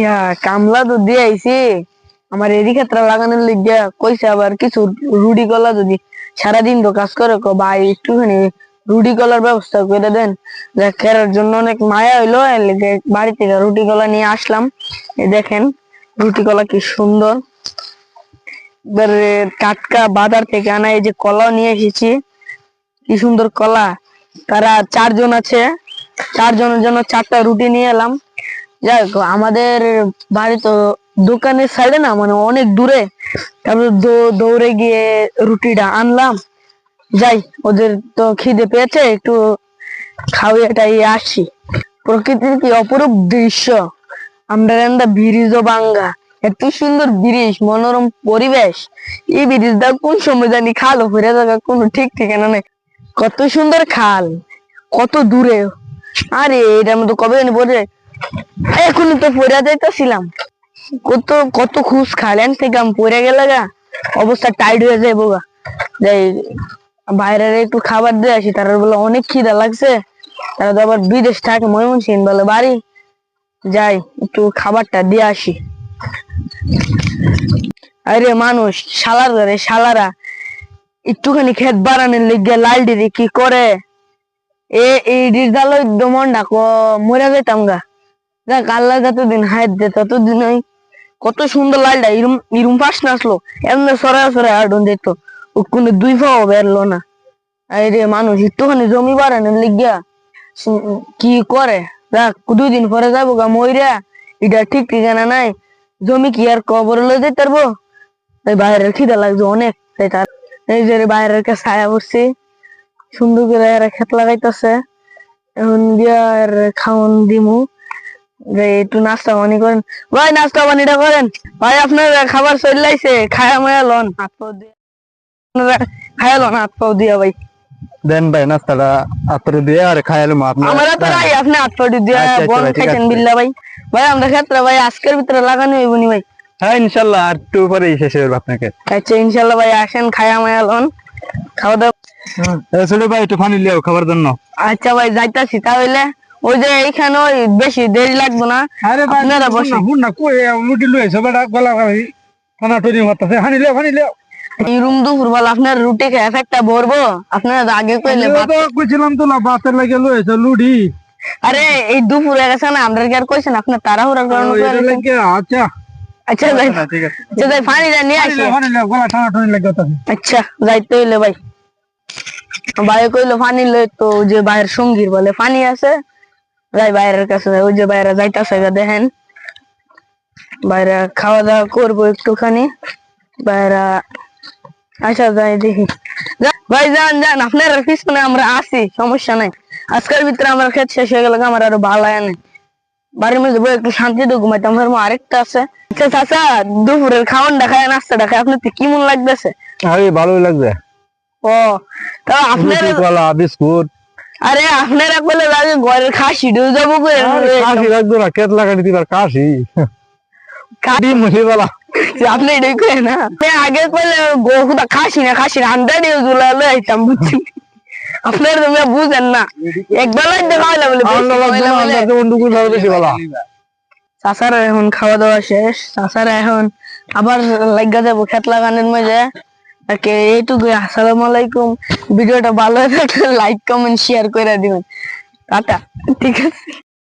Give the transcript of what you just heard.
ইয়া কামলা তো দিয়ে আইছি আমার এরি ক্ষেত্রে লাগানোর লিগে কইছে আবার কিছু রুডি কলা যদি সারাদিন তো কাজ করে ভাই একটুখানি রুটি কলার ব্যবস্থা করে দেন। খেরার জন্য অনেক মায়া হইলো, এর লিগে বাড়ি থেকে রুটি কলা নিয়ে আসলাম। এই দেখেন রুটি কলা কি সুন্দর, এবারে টাটকা বাজার থেকে আনা। এই যে কলাও নিয়ে এসেছি, কি সুন্দর কলা। তারা 4 জন আছে, 4 জনের জন্য 4টা রুটি নিয়ে এলাম। যাই হোক, আমাদের বাড়ি তো দোকানের সাইডে না, মানে অনেক দূরে। তারপর দৌড়ে গিয়ে রুটিটা আনলাম। যাই, ওদের তো খিদে পেয়েছে, একটু খাওয়াটাই আসি। প্রকৃতির কি অপরূপ দৃশ্য। আমরা ব্রিজ ও বাঙ্গা, এত সুন্দর ব্রিজ, মনোরম পরিবেশ। এই ব্রিজটা কোন সময় জানি খাল ঘুরে থাকা কোনো ঠিক ঠিকানা নেই। কত সুন্দর খাল, কত দূরে। আরে এটার মতো কবে জানি পড়ে, এখনই তো পড়ে যাইতেছিলাম। কত কত খুশ খালেন থেকে আমি পড়ে গেলে গা, অবস্থা টাইট হয়ে যাইবো গা। যাই বাইরে একটু খাবার দিয়ে আসি, তারা বলে অনেক খিদা লাগছে। তারা তো আবার বিদেশ থাকে, ময়মনসিংহ বলে বাড়ি। যাই একটু খাবারটা দিয়ে আসি। আরে মানুষ শালার ধরে শালারা একটুখানি খেত বাড়ানোর লিগে লাল ডিরে কি করে, এই ডিজাল মন ডাকো মরে যাইতাম গা। যাক আল্লাহ যতদিন হায়াত দে ততদিন ওই কত সুন্দর লালটা ইরুম ইরুম পাশ না আসলো, এমনি সরাই সরাই আডন যেত, কোনো 2 পাও বেরলো না। আরে মানুষ একটুখানি জমি বাড়ানোর লিগিয়া কি করে, যাক 2 দিন পরে যাবো গা মইরা। এটা ঠিক ঠিকানা নাই, জমি কি আর কবর লয়ে যেতে পারবো। এই বাইরের খিদা লাগছে অনেক, তাই তার এই যে বাইরের কাছে ছায়া বসছি, সুন্দর করে এরা খেত লাগাইতেছে। এখন গিয়া খাওন দিমু। একটু নাস্তা পানি করেন ভাই, নাস্তা পানিটা করেন ভাই। আপনার খাবার চলে আইছে, খায়া মায়া লন, হাত পাও দিয়ে খায়া লন, হাত পাও দিয়া ভাই দেন ভাই নাস্তাটা হাতরে দিয়ে আর খাইলাম। আমরা তো রাই আপনি হাত পাও দিয়ে বন খাইছেন বিল্লা ভাই। ভাই আমরা ক্ষেত্রে ভাই আজকের ভিতরে লাগানো হইব নি ভাই? হ্যাঁ ইনশাল্লাহ, আর একটু পরে শেষ হবে আপনাকে। আচ্ছা ইনশাল্লাহ ভাই, আসেন খায়া মায়া লন, খাওয়া দাওয়া। ছোট ভাই একটু পানি লিয়াও খাবার জন্য। আচ্ছা ভাই যাইতাছি তাহলে। ওই যে এইখানে ওই বেশি দেরি লাগবে না, আপনারা বসেন। লুটি লুয়েছে বেটা গলা খাই খানা তৈরি করতেছে। হানি লিয়াও হানি লিয়াও। এই রুম দুপুর বেলা আপনার রুটি খেয়ে এফেক্টটা ভরবো, আপনারা আগে কইলে কইছিলাম তো বাতের লাগে লুয়েছে লুডি। আরে এই দুপুর হয়ে গেছে না, আমরা কি আর কইছেন আপনার তাড়াহুড়া করেন? আচ্ছা আচ্ছা যাই, ঠিক আছে। আচ্ছা যাই পানি নিয়ে আসি। গলা ঠান্ডা ঠান্ডা লাগে। আচ্ছা যাইতে হইলে ভাই, ভাই কইলো পানি লই, তো যে বাইরের সঙ্গীর বলে পানি আছে, যাই বাইরের কাছে। ওই যে বাইরে যাইতাছে, দেখেন বাইরে খাওয়া দাওয়া করবো একটুখানি বাইরে। আচ্ছা যাই দেখি। ভাই যান যান, আপনার পিছনে আমরা আসি, সমস্যা নাই। আজকের ভিতরে আমার ক্ষেত শেষ হয়ে গেলে আমার আরো ভালো হয় না, বাড়ির মধ্যে একটু শান্তিতে ঘুমাইতাম। আরেকটা আছে। আচ্ছা চাচা, দুপুরের খাওয়ান দেখায় নাস্তা দেখায়, আপনার কি মন লাগতেছে? আরে ভালোই লাগবে। ও তা আপনার বিস্কুট। আরে আপনারা বলে লাগে ঘরের খাসি ডুবে যাবো, কাশি লাগবে না, কেত লাগাই দিবার কাশি কাটি মুড়ি বলা। আপনি এটাই কই না, আগে কইলে গোহুদা খাসি না খাসি আন্ডা দিয়ে জুলা লই আইতাম, বুঝছি। আপনারা তোমরা বুঝেন না, একবেলায় দেখাইলা বলে বেশি বলা। চাচারা এখন খাওয়া দাওয়া শেষ, চাচারা এখন আবার লাগা যাবো খেত লাগানোর মধ্যে। এইটুকু, আসসালামু আলাইকুম। ভিডিওটা ভালো থাকলে লাইক কমেন্ট শেয়ার করে দিবেন। টাটা, ঠিক আছে।